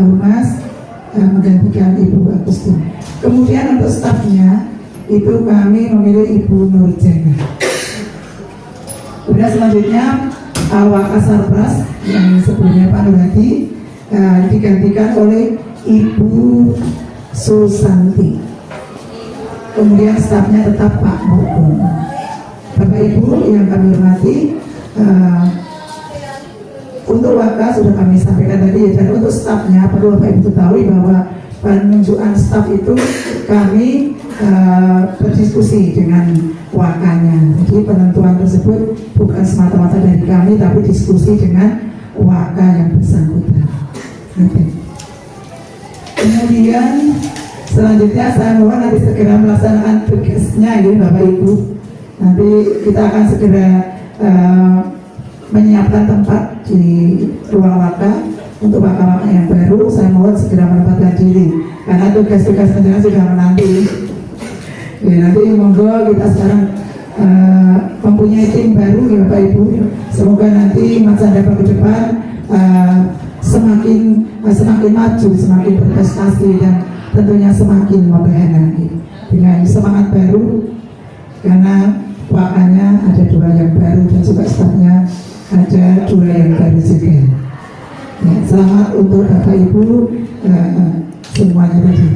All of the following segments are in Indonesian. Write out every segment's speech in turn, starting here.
Humas menggantikan Ibu Agustin. Kemudian untuk stafnya itu kami memilih Ibu Nurjana. Kemudian selanjutnya Wakasarpras yang sebelumnya Pak Nurhadi digantikan oleh Ibu Susanti. Kemudian stafnya tetap Pak Mugun. Bapak Ibu yang kami hormati, untuk Waka sudah kami sampaikan tadi, dan untuk stafnya perlu Bapak Ibu ketahui bahwa penunjukan staf itu kami berdiskusi dengan Wakanya. Jadi penentuan tersebut bukan semata-mata dari kami, tapi diskusi dengan Waka yang bersangkutan. Kemudian selanjutnya saya mohon nanti segera melaksanakan tugasnya ya Bapak Ibu. Nanti kita akan segera menyiapkan tempat di ruang Waka untuk Waka-Waka yang baru. Saya mohon segera menempatkan diri karena tugas-tugas rencana sudah menanti. Ya, nanti monggo kita sekarang mempunyai tim baru ya Bapak Ibu. Semoga nanti masa depan ke depan semakin maju, semakin berprestasi, dan tentunya semakin membahana dengan semangat baru, karena Wakanya ada 2 yang baru dan juga stafnya ada 2 yang baru juga. Ya, selamat untuk Bapak Ibu semuanya tadi.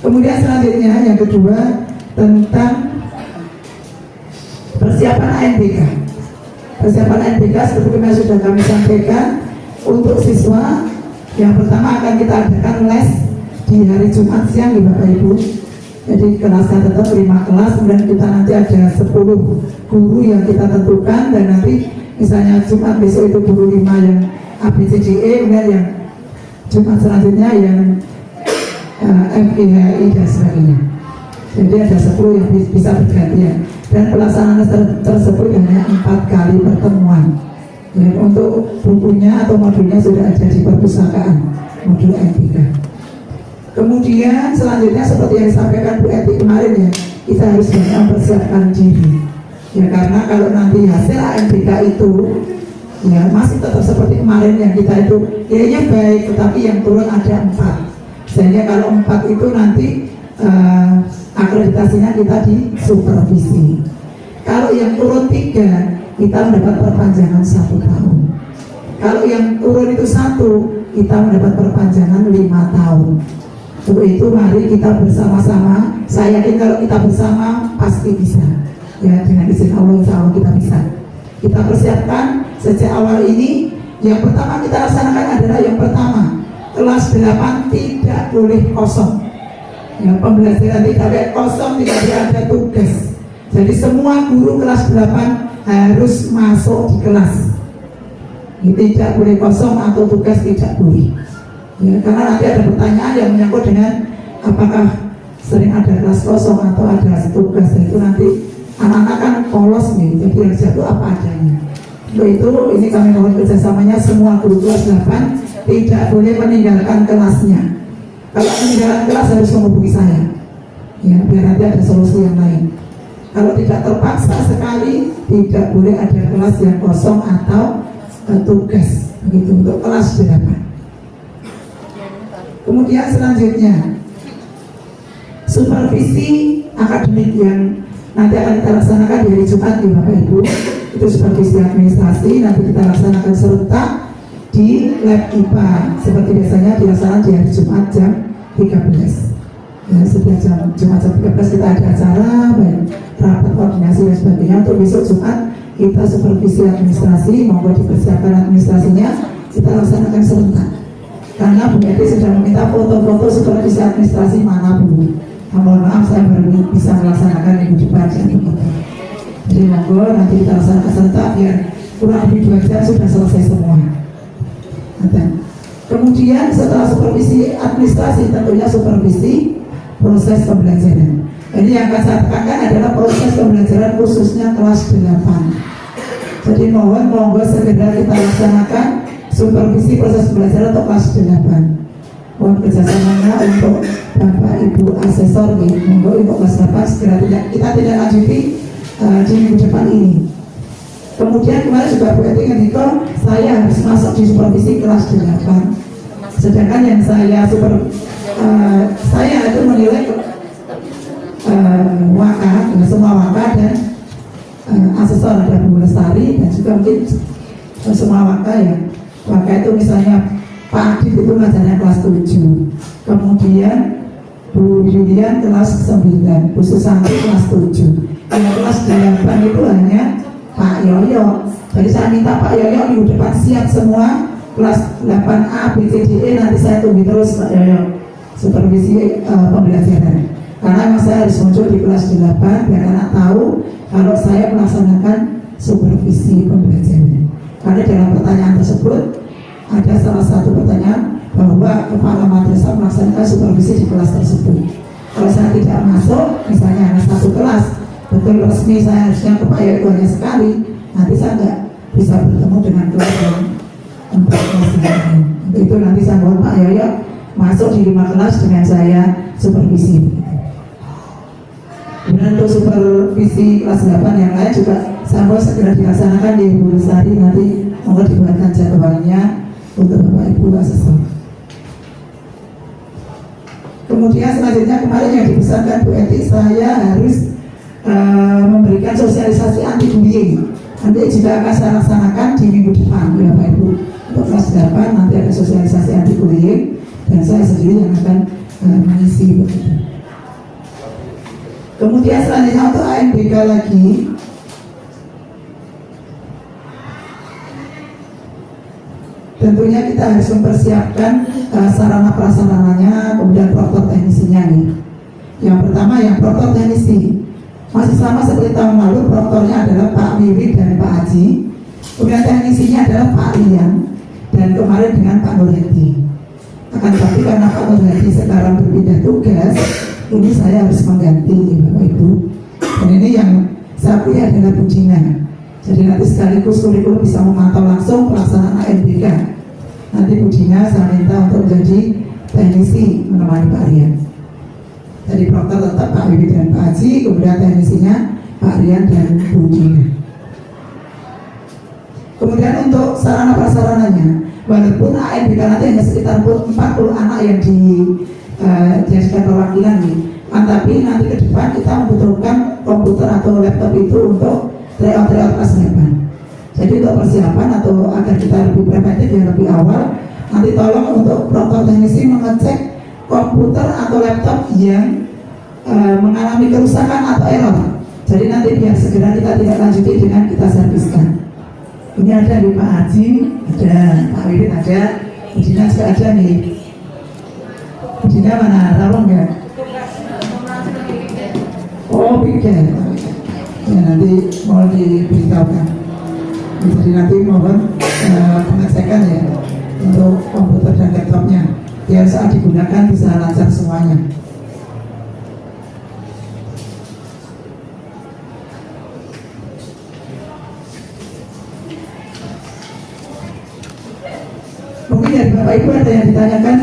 Kemudian selanjutnya yang kedua tentang persiapan ANBK. Persiapan ANBK seperti yang sudah kami sampaikan, untuk siswa yang pertama akan kita adakan les di hari Jumat siang ya Bapak Ibu. Jadi kelasnya tetap 5 kelas, kemudian kita nanti ada 10 guru yang kita tentukan, dan nanti misalnya Jumat besok itu guru 5 yang ABCDE, kemudian yang Jumat selanjutnya yang FIHI dan sebagainya. Jadi ada 10 yang bisa bergantian, dan pelaksanaan tersebut hanya 4 kali pertemuan. Ya, untuk bukunya atau modulnya sudah ada di perpustakaan modul NPK. Kemudian selanjutnya seperti yang disampaikan Bu Eti kemarin ya, kita harus banyak mempersiapkan diri. Ya, karena kalau nanti hasil ANBK itu ya masih tetap seperti kemarin yang kita itu nilainya baik, tetapi yang turun ada 4. Sehingga kalau 4 itu nanti akreditasinya kita di supervisi. Kalau yang turun 3, kita mendapat perpanjangan 1 tahun. Kalau yang turun itu 1, kita mendapat perpanjangan 5 tahun. Untuk itu mari kita bersama-sama. Saya yakin kalau kita bersama pasti bisa. Ya, dengan izin Allah insya Allah kita bisa. Kita persiapkan sejak awal ini. Yang pertama kita laksanakan adalah yang pertama, kelas 8 tidak boleh kosong. Ya, pembelajaran tidak boleh kosong, tidak boleh ada tugas. Jadi semua guru kelas 8 harus masuk di kelas. Tidak boleh kosong atau tugas tidak boleh. Ya, karena nanti ada pertanyaan yang menyangkut dengan apakah sering ada kelas kosong atau ada tugas. Itu nanti anak-anak kan polos nih, jadi yang jatuh apa adanya. Untuk itu ini kami mohon kerjasamanya semua guru kelas 8 tidak boleh meninggalkan kelasnya. Kalau meninggalkan kelas harus menghubungi saya, ya, biar nanti ada solusi yang lain. Kalau tidak terpaksa sekali, tidak boleh ada kelas yang kosong atau tugas. Begitu untuk kelas 8. Kemudian selanjutnya supervisi akademik yang nanti akan kita laksanakan di hari Jumat ya Bapak Ibu. Itu supervisi administrasi nanti kita laksanakan serentak di lab IPA seperti biasanya dilaksanakan di hari Jumat jam 13. Ya, setiap Jumat jam 13 kita ada acara, baik rapat koordinasi dan sebagainya. Untuk besok Jumat kita supervisi administrasi, monggo dipersiapkan administrasinya, kita laksanakan serentak. Karena Bu Eti sudah meminta foto-foto supervisi administrasi mana Bu. Mohon maaf saya baru bisa melaksanakan minggu depan. Jadi monggo nanti kita laksanakan serentak biar kurang lebih 2 jam sudah selesai semua. Kemudian setelah supervisi administrasi tentunya supervisi proses pembelajaran. Jadi yang akan saya tekankan adalah proses pembelajaran khususnya kelas 8. Jadi mohon monggo segera kita laksanakan supervisi proses pembelajaran untuk kelas 8. Mohon kerjasamanya untuk Bapak Ibu asesor nih, monggo untuk kelas 8 segera kita tidak lanjuti di minggu depan ini. Kemudian kemarin juga Bu Eti ngendiko saya harus masuk di supervisi kelas 8. Sedangkan yang saya saya itu menilai waka, semua waka dan asesor ada Bu Lestari dan juga mungkin semua waka ya. Waka itu misalnya Pak Adit itu ngajarnya kelas 7, kemudian Bu Yulian kelas 9, Bu Susanti kelas 7, yang kelas 8 itu hanya Pak Yoyo. Jadi saya minta Pak Yoyo minggu depan siap semua kelas 8A, B, C, D, E, nanti saya tunggu terus Pak Yoyo supervisi pembelajaran. Karena memang saya harus muncul di kelas 8 biar anak tahu kalau saya melaksanakan supervisi pembelajaran. Karena dalam pertanyaan tersebut ada salah satu pertanyaan bahwa kepala madrasah melaksanakan supervisi di kelas tersebut. Kalau saya tidak masuk, misalnya hanya satu kelas, betul resmi saya harusnya ke Pak Yoyo hanya sekali, nanti saya nggak bisa bertemu dengan kelas yang 4 kelas lain. Itu nanti saya mohon Pak Yoyo masuk di 5 kelas dengan saya supervisi. Kemudian untuk supervisi kelas 8 yang lain juga saya mau segera dilaksanakan di Bu Lestari, nanti mohon dibuatkan jadwalnya untuk Bapak Ibu asesor. Kemudian selanjutnya kemarin yang dipesankan Bu Eti, saya harus memberikan sosialisasi anti bullying. Nanti juga akan saya laksanakan di minggu depan Bapak Ibu. Untuk kelas 8 nanti ada sosialisasi anti bullying dan saya sendiri yang akan mengisi begitu. Kemudian selanjutnya untuk ANBK lagi, tentunya kita harus mempersiapkan sarana prasarananya, kemudian proktor teknisinya nih. Yang pertama yang proktor teknisi masih sama seperti tahun lalu, proktornya adalah Pak Wiwi dan Pak Haji, kemudian teknisinya adalah Pak Rian dan kemarin dengan Pak Nurhedi. Akan tetapi karena Pak Nurhedi sekarang berpindah tugas, ini saya harus mengganti Bapak Ibu. Dan ini yang saya punya adalah Bu Gina. Jadi nanti sekaligus kurikulum bisa memantau langsung pelaksanaan ANBK. Nanti Bu Gina saya minta untuk menjadi teknisi menemani Pak Rian. Jadi proktor tetap Pak Wiwi dan Pak Haji, kemudian teknisinya Pak Rian dan Bu Gina. Kemudian untuk sarana prasarananya, walaupun ANBK nanti hanya sekitar 40 anak yang dijadikan perwakilan nih, tapi nanti ke depan kita membutuhkan komputer atau laptop itu untuk tryout kelas 8. Jadi untuk persiapan atau agar kita lebih preventif dan lebih awal, nanti tolong untuk proktor teknisi mengecek komputer atau laptop yang mengalami kerusakan atau error. Jadi nanti biar segera kita tidak lanjuti dengan kita serviskan. Ini ada di Pak Haji, ada Pak Wiwin, ada Budina juga ada nih. Budina mana? Rawang ya? Oh, pikir. Ya nanti mau diberitahukan. Jadi nanti mohon pengecekan ya untuk komputer dan laptopnya biar saat digunakan bisa lancar semuanya. Mungkin dari Bapak Ibu ada yang ditanyakan?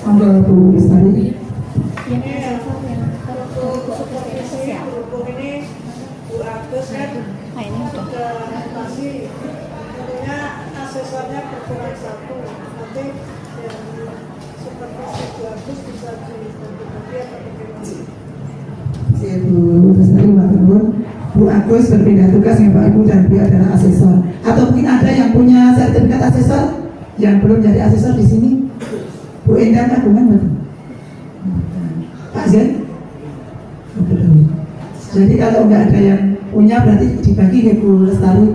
Monggo Bu Lestari. Tentunya asesornya berkurang satu, nanti yang supervisi bagus bisa dibagi-bagi atau bagaimana? Bu Lestari, Bu Agus berpindah tugas yang Pak Ibu dan beliau adalah asesor. Atau mungkin ada yang punya sertifikat asesor yang belum jadi asesor di sini? Bu Endah Kagungan betul? Pak Zen? Jadi kalau nggak ada yang punya berarti dibagi ke Bu Lestari,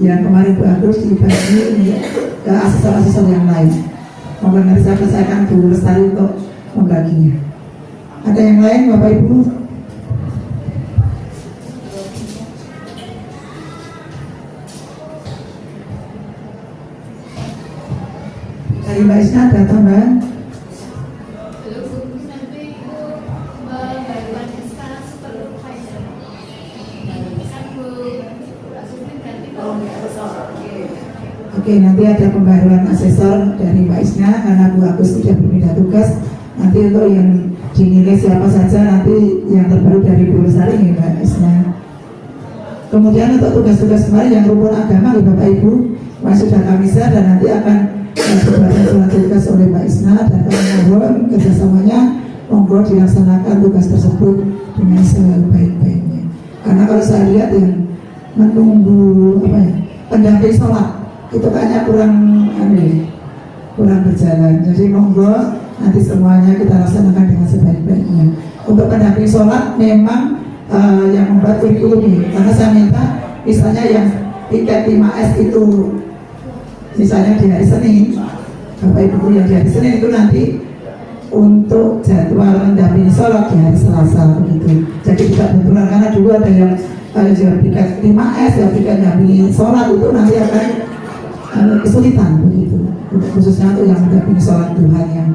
yang kemarin Bu Agus dibagi ke asesor-asesor yang lain. Mungkin nanti saya selesaikan Bu Lestari untuk membaginya. Ada yang lain Bapak Ibu? Dari Mbak Isna ada tambahan? Oke, nanti ada pembaruan asesor dari Mbak Isna karena Bu Agus sudah berpindah tugas. Nanti untuk yang dinilai siapa saja nanti yang terbaru dari Bu Lestari ya Mbak Isna. Kemudian untuk tugas-tugas kemarin yang rukun agama ya Bapak Ibu masih sudah kami share dan nanti akan dibacakan surat tugas oleh Mbak Isna dan kami mohon kerjasamanya monggo dilaksanakan tugas tersebut dengan sebaik-baiknya. Karena kalau saya lihat yang menunggu pendamping sholat itu kayaknya kurang berjalan. Jadi monggo nanti semuanya kita laksanakan dengan sebaik-baiknya. Untuk pendamping sholat memang yang membuat kurikulum, karena saya minta misalnya yang tiket 5S itu misalnya di hari Senin, Bapak Ibu yang di hari Senin itu nanti untuk jadwal mendampingi sholat di hari Selasa begitu. Jadi tidak benturan karena dulu ada yang jual tiket 5S, yang tiket mendampingi sholat itu nanti akan kesulitan begitu. Khususnya untuk yang mendampingi sholat Tuhan yang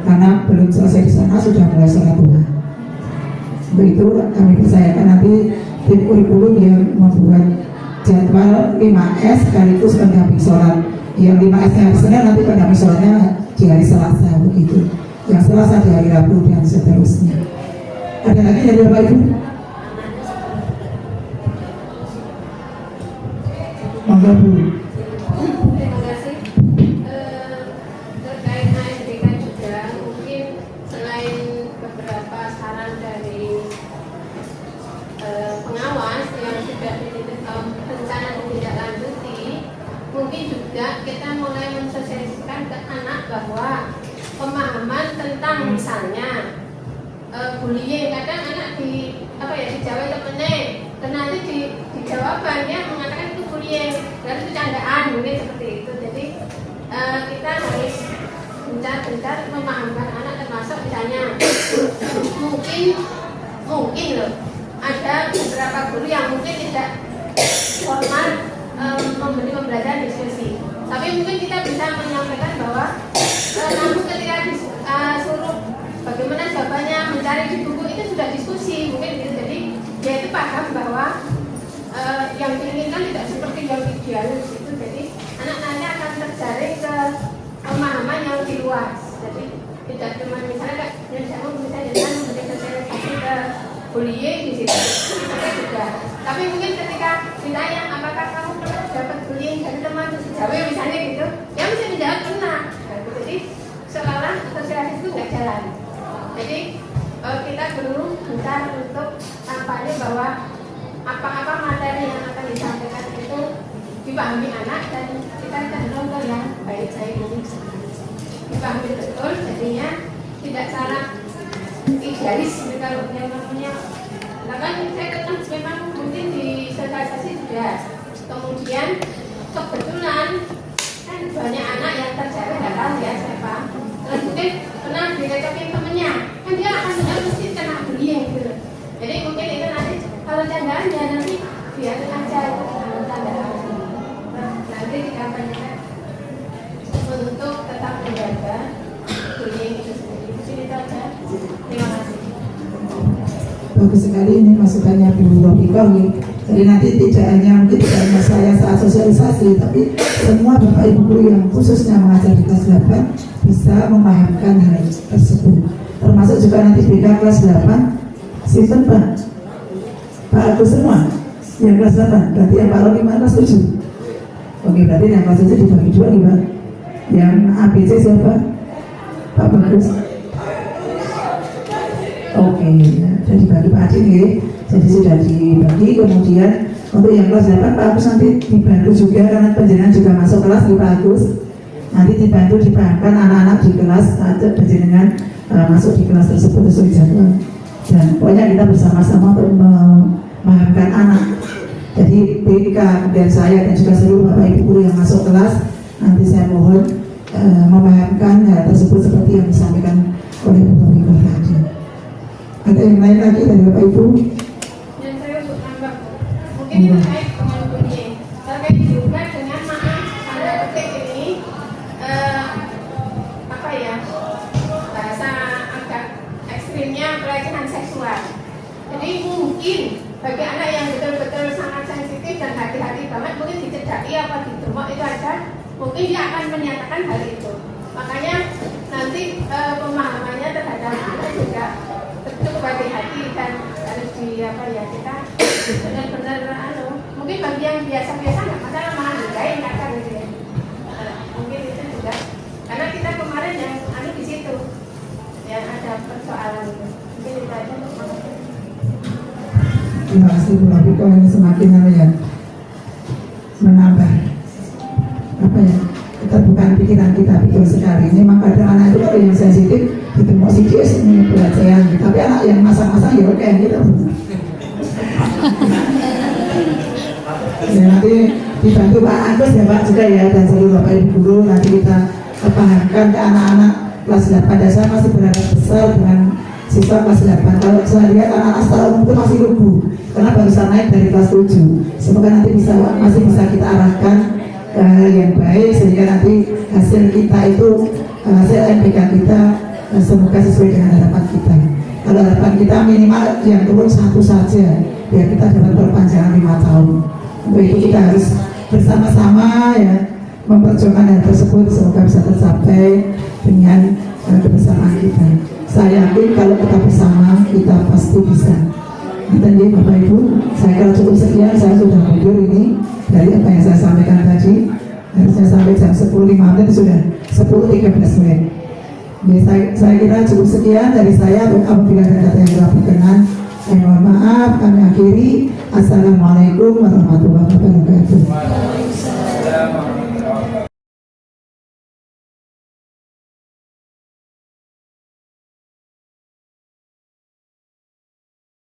karena belum selesai di sana sudah mulai sholat Tuhan. Begitu kami percayakan nanti tim kurikulum yang membuat jadwal 5S sekaligus pendamping sholat. Yang 5S yang Senin nanti pendamping sholatnya di hari Selasa begitu. Yang Selasa di hari Rabu dan seterusnya. Ada lagi dari Bapak Ibu? Monggo Bu. Terima kasih. Terkait ASDK juga mungkin selain beberapa saran dari pengawas yang sudah rencana ditindaklanjuti, mungkin juga kita mulai mensosialisasikan ke anak bahwa pemahaman tentang misalnya bullying. Kadang anak dijawab temennya dan nanti di jawabannya mengatakan itu bullying dan itu candaan mungkin seperti itu. Jadi kita harus gencar-gencar memahamkan anak, termasuk misalnya mungkin loh ada beberapa guru yang mungkin tidak formal memberi pembelajaran diskusi, tapi mungkin kita bisa menyampaikan bahwa namun ketika suruh bagaimana jawabannya mencari di buku itu sudah diskusi mungkin gitu. Jadi dia itu paham bahwa yang diinginkan tidak seperti yang idealis itu. Jadi anak-anaknya akan terjaring ke pemahaman yang lebih luas. Jadi tidak cuma misalnya yang saya mau misalnya memberi sosialisasi ke bullying di situ itu juga. Tapi mungkin ketika ditanya apakah kamu pernah dapat bullying dari teman sejauh misalnya gitu, ya mesti menjawab pernah. Jadi seolah sosialisasi itu nggak jalan. Jadi kita perlu gencar untuk kampanye bahwa apa-apa materi yang akan disampaikan itu dipahami anak dan kita cenderung ke yang baik-baik ini dipahami betul, jadinya tidak salah idealis kalau yang namanya. Nah kan saya kenal memang mungkin di sosialisasi sudah, kemudian kebetulan kan banyak anak yang terjadi nggak tahu ya siapa, terus mungkin pernah direcokin temennya, kan dia akan mesti kena bullying gitu. Jadi mungkin itu nanti kalau candaan ya nanti biarin aja itu candaan. Nanti dikampanyekan untuk tetap menjaga bullying itu sendiri. Mungkin itu aja. Terima kasih. Bagus sekali ini masukannya Bu Robiko. Jadi nanti tidak hanya saya saat sosialisasi, tapi semua Bapak Ibu guru yang khususnya mengajar di kelas 8 bisa memahamkan hal tersebut. Termasuk juga nanti beda kelas 8 sistem Pak Agus semua yang kelas 8, berarti yang Pak Roni mana setuju? Oke, berarti yang kelas 7 dibagi dua nih Pak. Yang ABC siapa? Pak Bagus. Oke, jadi bagi Pak Adin ya. Jadi sudah dibagi, kemudian untuk yang kelas 8 Pak Agus nanti dibantu juga karena penjenengan juga masuk kelas di Pak Agus. Nanti dibantu dipahamkan anak-anak di kelas saat penjenengan masuk di kelas tersebut sesuai jadwal. Dan pokoknya kita bersama-sama untuk memahamkan anak. Jadi BK dan saya dan juga seluruh Bapak Ibu guru yang masuk kelas, nanti saya mohon memahamkan hal tersebut seperti yang disampaikan oleh Bu Robiko tadi. Ada yang lain lagi dari Bapak Ibu? Dan saya untuk tambah, mungkin itu terkait dengan bullying, terkait juga dengan maaf tanda petik ini bahasa agak ekstrimnya pelecehan seksual. Jadi mungkin bagi anak yang betul-betul sangat sensitif dan hati-hati banget, mungkin dicedaki apa ditemok itu aja, mungkin dia akan menyatakan hal itu. Makanya nanti pemahamannya terhadap anak juga cukup hati-hati dan harus di apa ya, kita benar-benar mungkin bagi yang biasa-biasa nggak masalah, malah ngerjain kakak gitu ya. Mungkin itu juga karena kita kemarin yang di situ yang ada persoalan itu. Mungkin itu aja untuk masalah. Terima kasih Bu Rafi, kau yang semakin menambah apa ya, keterbukaan pikiran kita, betul sekali. Memang kadang anak itu kalau yang sensitif itu mau sikis ini pelecehan, tapi anak yang masang-masang ya oke gitu. Ya, nanti dibantu Pak Agus ya Pak juga ya, dan seluruh Bapak Ibu guru, nanti kita pahamkan ke anak-anak kelas 8. Dan saya masih berharap besar dengan siswa kelas 8. Kalau saya lihat anak-anak secara umum itu masih lugu karena barusan naik dari kelas 7. Semoga nanti masih bisa kita arahkan ke hal yang baik sehingga nanti hasil kita itu, hasil MPK kita semoga sesuai dengan harapan kita. Kalau harapan kita minimal yang turun 1 saja biar kita dapat perpanjangan 5 tahun. Untuk itu kita harus bersama-sama ya memperjuangkan hal tersebut, semoga bisa tercapai dengan kebersamaan kita. Saya yakin kalau kita bersama kita pasti bisa. Dan Bapak Ibu, saya kira cukup sekian, saya sudah mundur ini dari apa yang saya sampaikan tadi. Harusnya sampai jam 10.05 sudah 10.13 menit. Ya, saya kira cukup sekian dari saya. Apabila ada kata yang kurang berkenan, saya mohon maaf. Kami akhiri. Assalamualaikum warahmatullahi wabarakatuh.